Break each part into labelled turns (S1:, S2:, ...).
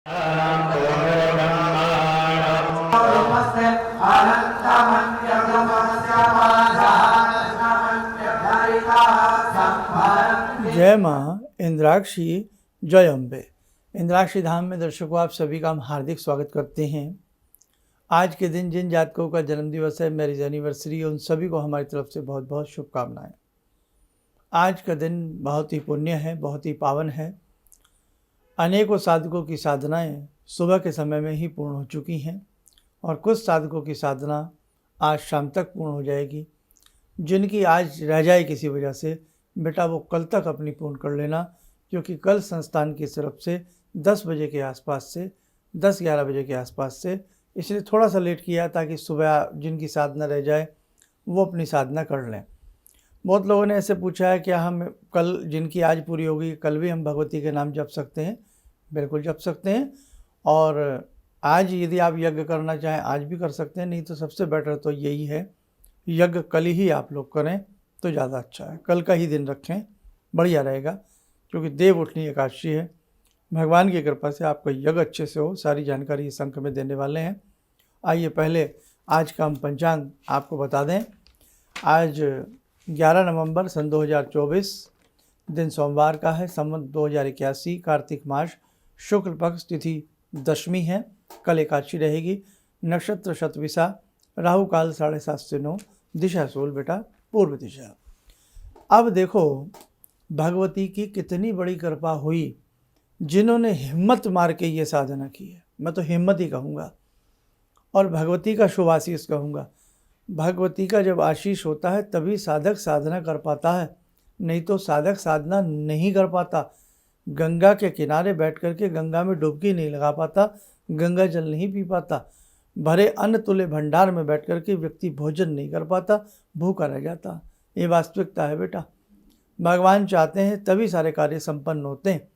S1: जय माँ इंद्राक्षी, जय अम्बे। इंद्राक्षी धाम में दर्शकों आप सभी का हम हार्दिक स्वागत करते हैं। आज के दिन जिन जातकों का जन्मदिवस है, मैरिज एनिवर्सरी, उन सभी को हमारी तरफ से बहुत बहुत शुभकामनाएं। आज का दिन बहुत ही पुण्य है, बहुत ही पावन है। अनेकों साधकों की साधनाएं सुबह के समय में ही पूर्ण हो चुकी हैं और कुछ साधकों की साधना आज शाम तक पूर्ण हो जाएगी। जिनकी आज रह जाए किसी वजह से, बेटा वो कल तक अपनी पूर्ण कर लेना, क्योंकि कल संस्थान की तरफ से 10 बजे के आसपास से 10-11 बजे के आसपास से, इसलिए थोड़ा सा लेट किया ताकि सुबह जिनकी साधना रह जाए वो अपनी साधना कर लें। बहुत लोगों ने ऐसे पूछा है क्या हम कल, जिनकी आज पूरी होगी, कल भी हम भगवती के नाम जप सकते हैं? बिल्कुल जप सकते हैं। और आज यदि आप यज्ञ करना चाहें आज भी कर सकते हैं, नहीं तो सबसे बेटर तो यही है यज्ञ कल ही आप लोग करें तो ज़्यादा अच्छा है। कल का ही दिन रखें, बढ़िया रहेगा, क्योंकि देव उठनी एकादशी है। भगवान की कृपा से आपका यज्ञ अच्छे से हो। सारी जानकारी इस अंक में देने वाले हैं। आइए पहले आज का हम पंचांग आपको बता दें। आज 11 नवंबर सन 2024, दिन सोमवार का है, संवत 2081, कार्तिक मास, शुक्ल पक्ष, तिथि दशमी है। कल एकादशी रहेगी। नक्षत्र शतविशा, राहु काल 7:30 से 9, दिशा सूल बेटा पूर्व दिशा। अब देखो भगवती की कितनी बड़ी कृपा हुई जिन्होंने हिम्मत मार के ये साधना की है। मैं तो हिम्मत ही कहूँगा और भगवती का शुभ आशीष कहूँगा। भगवती का जब आशीष होता है तभी साधक साधना कर पाता है, नहीं तो साधक साधना नहीं कर पाता। गंगा के किनारे बैठ कर के गंगा में डुबकी नहीं लगा पाता, गंगा जल नहीं पी पाता। भरे अन्न तुले भंडार में बैठ कर के व्यक्ति भोजन नहीं कर पाता, भूखा रह जाता। ये वास्तविकता है बेटा। भगवान चाहते हैं तभी सारे कार्य संपन्न होते हैं।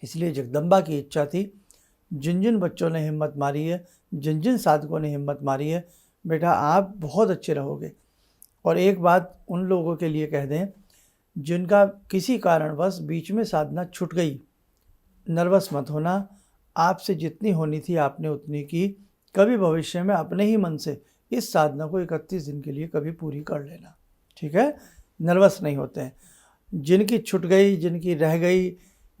S1: इसलिए जगदम्बा की इच्छा थी, जिन जिन बच्चों ने हिम्मत मारी है, जिन जिन साधकों ने हिम्मत मारी है, बेटा आप बहुत अच्छे रहोगे। और एक बात उन लोगों के लिए कह दें जिनका किसी कारणवश बीच में साधना छूट गई, नर्वस मत होना। आपसे जितनी होनी थी आपने उतनी की। कभी भविष्य में अपने ही मन से इस साधना को 31 दिन के लिए कभी पूरी कर लेना, ठीक है? नर्वस नहीं होते हैं। जिनकी छूट गई, जिनकी रह गई,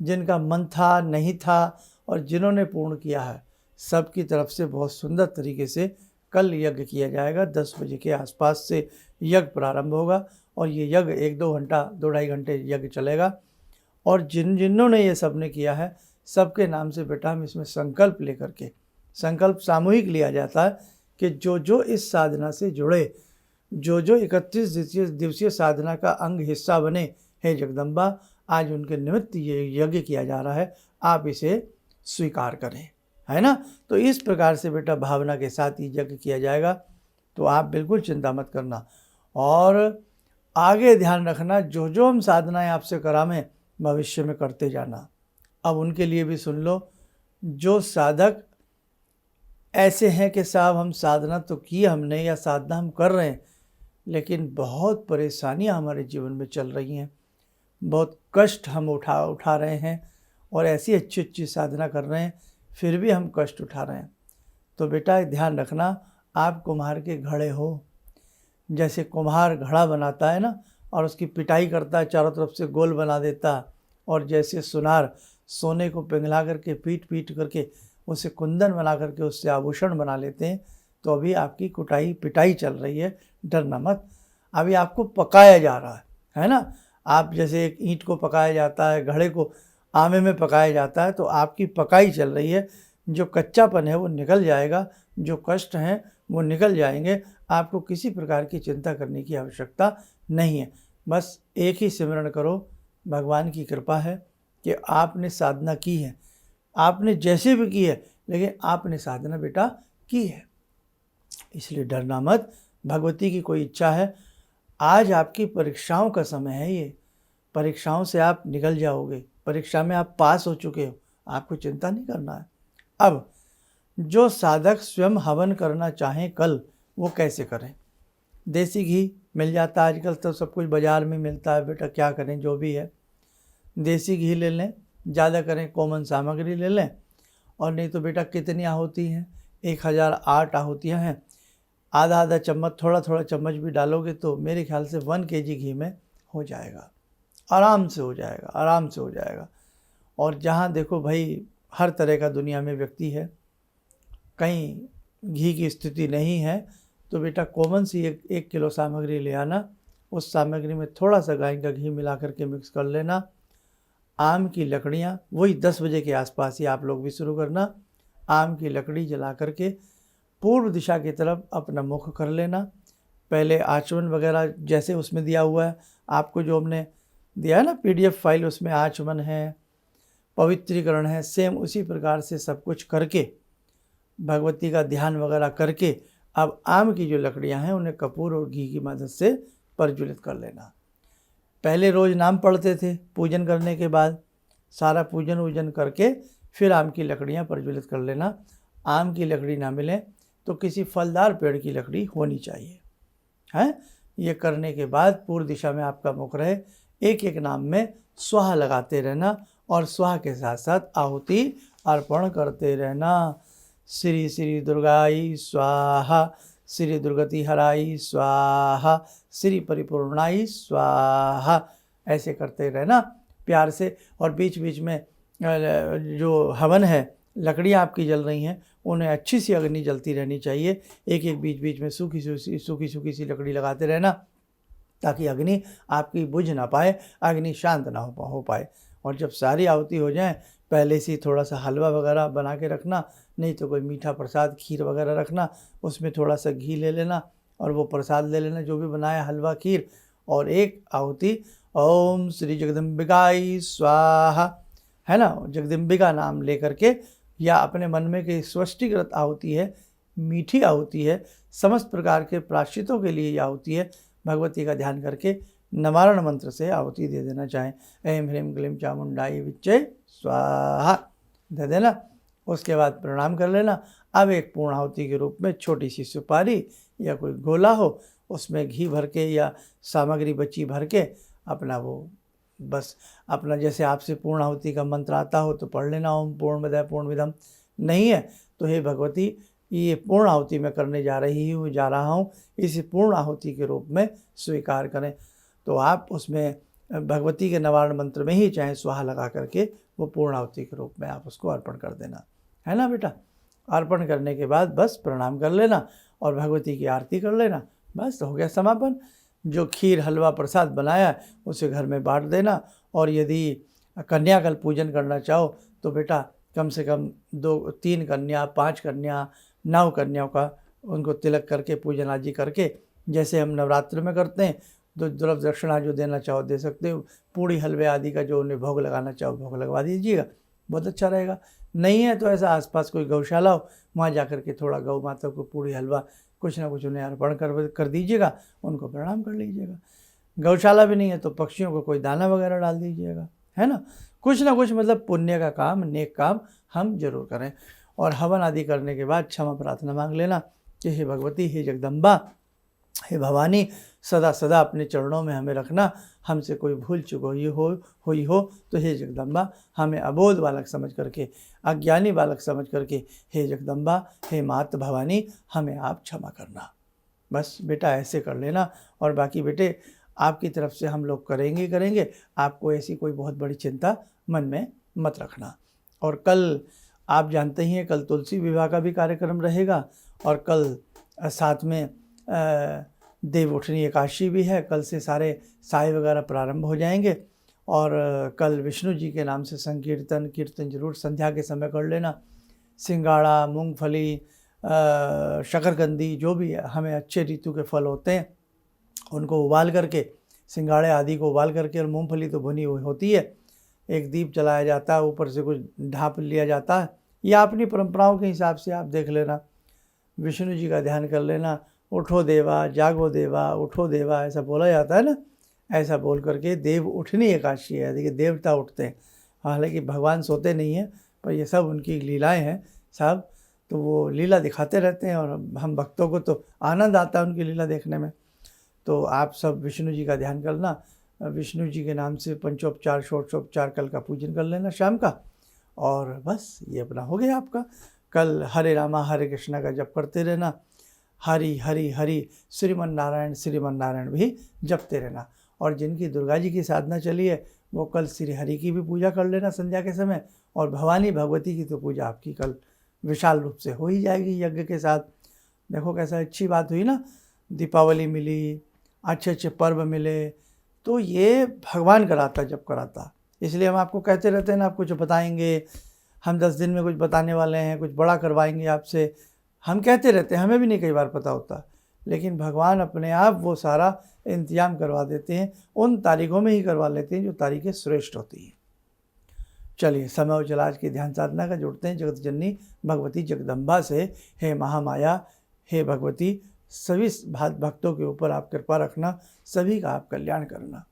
S1: जिनका मन था नहीं था और जिन्होंने पूर्ण किया है, सबकी तरफ से बहुत सुंदर तरीके से कल यज्ञ किया जाएगा। 10 बजे के आसपास से यज्ञ प्रारंभ होगा और ये यज्ञ 1-2 घंटा, 2-2.5 घंटे यज्ञ चलेगा। और जिन्होंने ये सबने किया है, सबके नाम से बेटा हम इसमें संकल्प लेकर के, संकल्प सामूहिक लिया जाता है कि जो जो इस साधना से जुड़े, जो जो 31 दिवसीय साधना का अंग हिस्सा बने, हे जगदम्बा आज उनके निमित्त ये यज्ञ किया जा रहा है, आप इसे स्वीकार करें, है ना? तो इस प्रकार से बेटा भावना के साथ ये यज्ञ किया जाएगा, तो आप बिल्कुल चिंता मत करना। और आगे ध्यान रखना, जो जो हम साधनाएं आपसे करावें भविष्य में करते जाना। अब उनके लिए भी सुन लो, जो साधक ऐसे हैं कि साहब हम साधना तो की हमने, या साधना हम कर रहे हैं, लेकिन बहुत परेशानियां हमारे जीवन में चल रही हैं, बहुत कष्ट हम उठा रहे हैं, और ऐसी अच्छी अच्छी साधना कर रहे हैं फिर भी हम कष्ट उठा रहे हैं। तो बेटा ध्यान रखना, आप कुम्हार के घड़े हो। जैसे कुम्हार घड़ा बनाता है ना, और उसकी पिटाई करता है, चारों तरफ से गोल बना देता है, और जैसे सुनार सोने को पिघला करके पीट पीट करके उसे कुंदन बना करके उससे आभूषण बना लेते हैं, तो अभी आपकी पिटाई चल रही है, डरना मत। अभी आपको पकाया जा रहा है ना? आप जैसे एक ईंट को पकाया जाता है, घड़े को आमे में पकाया जाता है, तो आपकी पकाई चल रही है। जो कच्चापन है वो निकल जाएगा, जो कष्ट हैं वो निकल जाएंगे। आपको किसी प्रकार की चिंता करने की आवश्यकता नहीं है। बस एक ही सिमरण करो, भगवान की कृपा है कि आपने साधना की है, आपने जैसे भी की है, लेकिन आपने साधना बेटा की है, इसलिए डरना मत। भगवती की कोई इच्छा है, आज आपकी परीक्षाओं का समय है। ये परीक्षाओं से आप निकल जाओगे, परीक्षा में आप पास हो चुके हो, आपको चिंता नहीं करना है। अब जो साधक स्वयं हवन करना चाहें कल, वो कैसे करें? देसी घी मिल जाता है आजकल, तो सब कुछ बाज़ार में मिलता है बेटा, क्या करें, जो भी है देसी घी ले लें, ज़्यादा करें कॉमन सामग्री ले लें, और नहीं तो बेटा कितनी आहुति हैं, 1008 आहुतियाँ हैं। आधा आधा चम्मच, थोड़ा थोड़ा चम्मच भी डालोगे तो मेरे ख्याल से 1 kg घी में हो जाएगा, आराम से हो जाएगा, आराम से हो जाएगा। और जहाँ देखो भाई हर तरह का दुनिया में व्यक्ति है, कहीं घी की स्थिति नहीं है, तो बेटा कॉमन सी 1 किलो सामग्री ले आना, उस सामग्री में थोड़ा सा गाय का घी मिला करके मिक्स कर लेना। आम की लकड़ियाँ वही 10 बजे के आसपास ही आप लोग भी शुरू करना। आम की लकड़ी जला करके पूर्व दिशा की तरफ अपना मुख कर लेना। पहले आचमन वगैरह जैसे उसमें दिया हुआ है, आपको जो हमने दिया है ना PDF फाइल, उसमें आचमन है, पवित्रीकरण है, सेम उसी प्रकार से सब कुछ करके भगवती का ध्यान वगैरह करके अब आम की जो लकड़ियां हैं उन्हें कपूर और घी की मदद से प्रज्वलित कर लेना। पहले रोज़ नाम पढ़ते थे, पूजन करने के बाद सारा पूजन वूजन करके फिर आम की लकड़ियां प्रज्वलित कर लेना। आम की लकड़ी ना मिले तो किसी फलदार पेड़ की लकड़ी होनी चाहिए, है। ये करने के बाद पूर्व दिशा में आपका मुख रहे, एक एक नाम में स्वाहा लगाते रहना और स्वाहा के साथ साथ आहुति अर्पण करते रहना। श्री श्री दुर्गाई स्वाहा, श्री दुर्गति हराई स्वाहा, श्री परिपूर्णाई स्वाहा, ऐसे करते रहना प्यार से। और बीच बीच में जो हवन है, लकड़ियाँ आपकी जल रही हैं, उन्हें अच्छी सी अग्नि जलती रहनी चाहिए। एक एक बीच बीच में सूखी सूखी सी लकड़ी लगाते रहना ताकि अग्नि आपकी बुझ ना पाए, अग्नि शांत ना हो पाए। और जब सारी आहुति हो जाए, पहले से थोड़ा सा हलवा वगैरह बना के रखना, नहीं तो कोई मीठा प्रसाद खीर वगैरह रखना, उसमें थोड़ा सा घी ले लेना और वो प्रसाद ले लेना जो भी बनाया, हलवा खीर। और एक आहुति ओम श्री जगदम्बिकाई स्वाहा, है ना, जगदम्बिका नाम ले करके, या अपने मन में कि स्वष्टिकृत आहुति है, मीठी आहुति है, समस्त प्रकार के प्रायश्चितों के लिए आहुति है, भगवती का ध्यान करके नवारण मंत्र से आहुति दे देना चाहें। ऐं ह्रीं क्लीं चामुंडाई विच्चे स्वाहा दे देना। उसके बाद प्रणाम कर लेना। अब एक पूर्ण आहुति के रूप में छोटी सी सुपारी या कोई गोला हो, उसमें घी भर के या सामग्री बची भर के अपना वो बस अपना जैसे आपसे पूर्ण आहुति का मंत्र आता हो तो पढ़ लेना, ओम पूर्णमदः पूर्णमिदं। नहीं है तो हे भगवती, ये पूर्ण आहुति मैं करने जा रहा हूँ, इसे पूर्ण आहुति के रूप में स्वीकार करें। तो आप उसमें भगवती के नवारण मंत्र में ही चाहे स्वाहा लगा करके वो पूर्ण आहुति के रूप में आप उसको अर्पण कर देना, है ना बेटा। अर्पण करने के बाद बस प्रणाम कर लेना और भगवती की आरती कर लेना, बस हो गया समापन। जो खीर हलवा प्रसाद बनाया उसे घर में बांट देना। और यदि कन्याकल पूजन करना चाहो तो बेटा कम से कम 2-3 कन्या, 5 कन्या, 9 कन्याओं का उनको तिलक करके पूजन आदि करके, जैसे हम नवरात्र में करते हैं, तो द्रव्य दक्षिणा जो देना चाहो दे सकते हो। पूड़ी हलवे आदि का जो उन्हें भोग लगाना चाहो भोग लगवा दीजिएगा, बहुत अच्छा रहेगा। नहीं है तो ऐसा आसपास कोई गौशाला हो, वहाँ जा कर के थोड़ा गौ माता को पूड़ी हलवा कुछ ना कुछ उन्हें अर्पण कर दीजिएगा, उनको प्रणाम कर लीजिएगा। गौशाला भी नहीं है तो पक्षियों को कोई दाना वगैरह डाल दीजिएगा, है ना। कुछ ना कुछ मतलब पुण्य का काम, नेक काम हम जरूर करें। और हवन आदि करने के बाद क्षमा प्रार्थना मांग लेना कि हे भगवती, हे जगदम्बा, हे भवानी, सदा सदा अपने चरणों में हमें रखना। हमसे कोई भूल चूक हुई हो तो हे जगदम्बा, हमें अबोध बालक समझ करके, अज्ञानी बालक समझ करके हे जगदम्बा, हे मात भवानी, हमें आप क्षमा करना। बस बेटा ऐसे कर लेना। और बाकी बेटे आपकी तरफ से हम लोग करेंगे। आपको ऐसी कोई बहुत बड़ी चिंता मन में मत रखना। और कल आप जानते ही हैं, कल तुलसी विवाह का भी कार्यक्रम रहेगा। और कल साथ में देव उठनी एकादशी भी है। कल से सारे साय वगैरह प्रारंभ हो जाएंगे। और कल विष्णु जी के नाम से कीर्तन जरूर संध्या के समय कर लेना। सिंगाड़ा, मूंगफली, शकरकंदी, जो भी हमें अच्छे ऋतु के फल होते हैं उनको उबाल करके, सिंगाड़े आदि को उबाल करके, और मूंगफली तो भुनी हुई होती है, एक दीप जलाया जाता है, ऊपर से कुछ ढाँप लिया जाता है। या अपनी परंपराओं के हिसाब से आप देख लेना। विष्णु जी का ध्यान कर लेना। उठो देवा, जागो देवा, उठो देवा, ऐसा बोला जाता है ना। ऐसा बोल करके देव उठनी एकादशी है, देखिए देवता उठते हैं। हालांकि भगवान सोते नहीं हैं, पर ये सब उनकी लीलाएं हैं साहब। तो वो लीला दिखाते रहते हैं और हम भक्तों को तो आनंद आता है उनकी लीला देखने में। तो आप सब विष्णु जी का ध्यान करना। विष्णु जी के नाम से पंचोपचार, षोडशोपचार कल का पूजन कर लेना शाम का। और बस ये अपना हो गया आपका। कल हरे रामा हरे कृष्णा का जप करते रहना, हरि हरि हरि श्रीमन नारायण भी जपते रहना। और जिनकी दुर्गा जी की साधना चली है वो कल श्री हरि की भी पूजा कर लेना संध्या के समय, और भवानी भगवती की तो पूजा आपकी कल विशाल रूप से हो ही जाएगी यज्ञ के साथ। देखो कैसा अच्छी बात हुई ना, दीपावली मिली, अच्छे अच्छे पर्व मिले, तो ये भगवान कराता जब कराता। इसलिए हम आपको कहते रहते हैं ना, आप कुछ बताएंगे, हम 10 दिन में कुछ बताने वाले हैं, कुछ बड़ा करवाएंगे आपसे, हम कहते रहते हैं, हमें भी नहीं कई बार पता होता, लेकिन भगवान अपने आप वो सारा इंतजाम करवा देते हैं, उन तारीखों में ही करवा लेते हैं जो तारीखें श्रेष्ठ होती हैं। चलिए समय और चला आज की ध्यान साधना का जुड़ते हैं जगत जननी भगवती जगदम्बा से। हे महामाया, हे भगवती, सभी भक्तों के ऊपर आप कृपा रखना, सभी का आप कल्याण करना।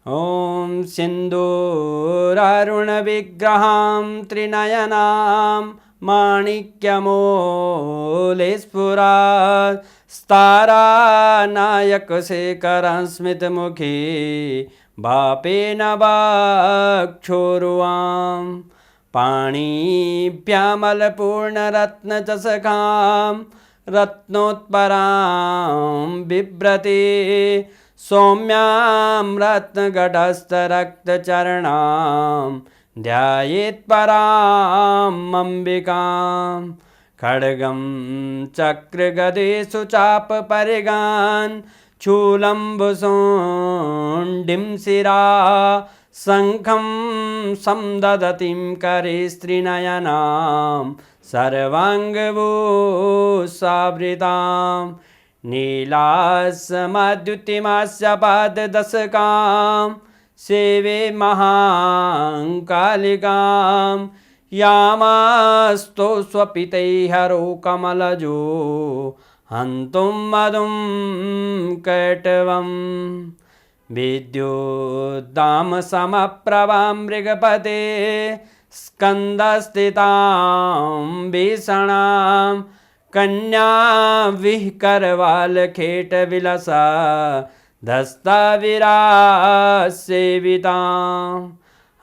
S2: ॐ सिन्दूरारुण विग्रहां त्रिनयनां माणिक्यमूले स्फुरात् स्तारानायकशेखरं स्मितमुखी भापेन वक्षोरुवां पाणिभ्यामलपूर्णरत्नचषकां रत्नोत्परां बिभ्रति सौम्यां रत्नगटस्थरक्तचरणां ध्यायेत्पराम् अम्बिकां खड्गं चक्रगदेषु चापपरिगान् शूलम्बुशुण्डिं शिरा शङ्खं संदधतीं करे स्त्रीनयनां सर्वाङ्गभूषावृतां नीलासमद्युतिमास्य पाददशकां सेवे महाकालिकां यामास्तो स्वपितैहरो कमलजो हन्तुं मधुं कैटवं विद्युद्दामसमप्रभां मृगपते स्कन्दस्थितां भीषणां कन्या विहकरवालखेटविलसा धस्ताविरासेवितां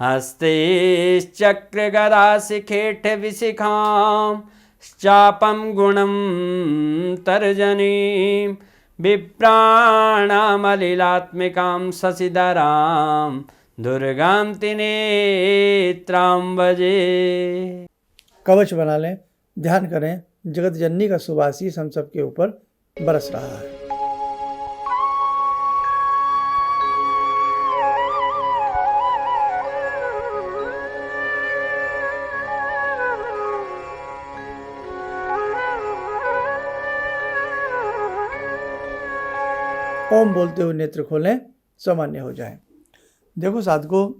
S2: हस्तैश्चक्रगदाशिखेटविशिखां चापं गुणं तर्जनीं विप्राणामलिलात्मिकां शशिधरां दुर्गां त्रिनेत्रां भजे।
S1: कवच बना लें, ध्यान करें, जगत जननी का शुभ आशीष हम सबके ऊपर बरस रहा है। ओम बोलते हुए नेत्र खोलें, सामान्य हो जाएं। देखो साधकों,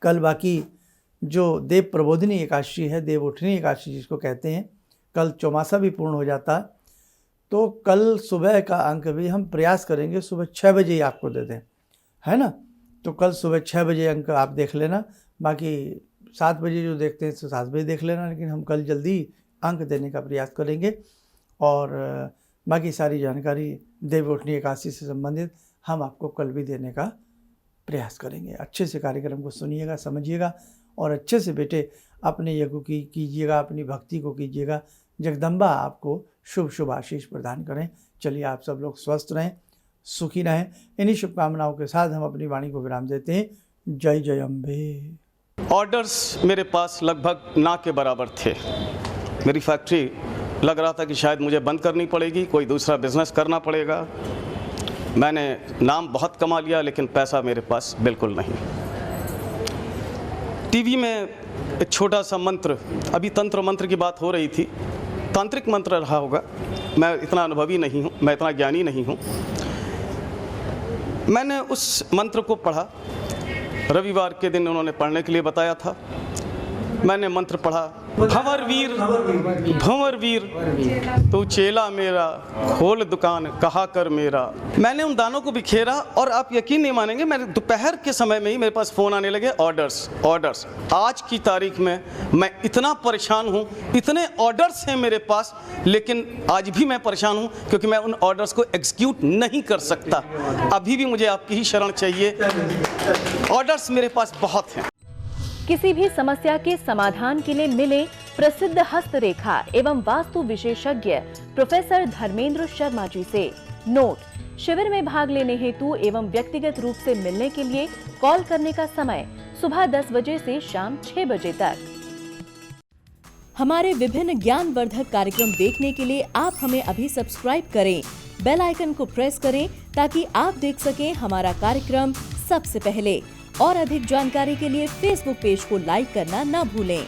S1: कल बाकी जो देव प्रबोधिनी एकादशी है, देव उठनी एकादशी जिसको कहते हैं, कल चौमासा भी पूर्ण हो जाता, तो कल सुबह का अंक भी हम प्रयास करेंगे सुबह 6 बजे ही आपको दे दें, है ना। तो कल सुबह 6 बजे अंक आप देख लेना, बाकी 7 बजे जो देखते हैं तो 7 बजे देख लेना, लेकिन हम कल जल्दी अंक देने का प्रयास करेंगे। और बाकी सारी जानकारी देव उठनी एकादशी से संबंधित हम आपको कल भी देने का प्रयास करेंगे। अच्छे से कार्यक्रम को सुनिएगा, समझिएगा और अच्छे से बेटे अपने यज्ञ की कीजिएगा, अपनी भक्ति को कीजिएगा। जगदम्बा आपको शुभ शुभ आशीष प्रदान करें। चलिए आप सब लोग स्वस्थ रहें, सुखी रहें। इन्हीं शुभकामनाओं के साथ हम अपनी वाणी को विराम देते हैं। जय जय अम्बे।
S3: ऑर्डर्स मेरे पास लगभग ना के बराबर थे। मेरी फैक्ट्री लग रहा था कि शायद मुझे बंद करनी पड़ेगी, कोई दूसरा बिजनेस करना पड़ेगा। मैंने नाम बहुत कमा लिया, लेकिन पैसा मेरे पास बिल्कुल नहीं। टीवी में एक छोटा सा मंत्र, अभी तंत्र मंत्र की बात हो रही थी, तांत्रिक मंत्र रहा होगा, मैं इतना अनुभवी नहीं हूँ, मैं इतना ज्ञानी नहीं हूँ। मैंने उस मंत्र को पढ़ा, रविवार के दिन उन्होंने पढ़ने के लिए बताया था। मैंने मंत्र पढ़ा, भंवर वीर भंवर वीर तू चेला मेरा, खोल दुकान कहा कर मेरा। मैंने उन दानों को बिखेरा और आप यकीन नहीं मानेंगे, मैंने दोपहर के समय में ही मेरे पास फ़ोन आने लगे, ऑर्डर्स ऑर्डर्स। आज की तारीख में मैं इतना परेशान हूँ, इतने ऑर्डर्स हैं मेरे पास, लेकिन आज भी मैं परेशान हूँ क्योंकि मैं उन ऑर्डर्स को एग्जीक्यूट नहीं कर सकता। अभी भी मुझे आपकी ही शरण चाहिए। ऑर्डर्स मेरे पास बहुत हैं।
S4: किसी भी समस्या के समाधान के लिए मिले प्रसिद्ध हस्तरेखा एवं वास्तु विशेषज्ञ प्रोफेसर धर्मेंद्र शर्मा जी से। नोट: शिविर में भाग लेने हेतु एवं व्यक्तिगत रूप से मिलने के लिए कॉल करने का समय सुबह 10 बजे से शाम 6 बजे तक। हमारे विभिन्न ज्ञानवर्धक कार्यक्रम देखने के लिए आप हमें अभी सब्सक्राइब करें, बेल आइकन को प्रेस करें ताकि आप देख सकें हमारा कार्यक्रम सबसे पहले। और अधिक जानकारी के लिए फेसबुक पेज को लाइक करना न भूलें।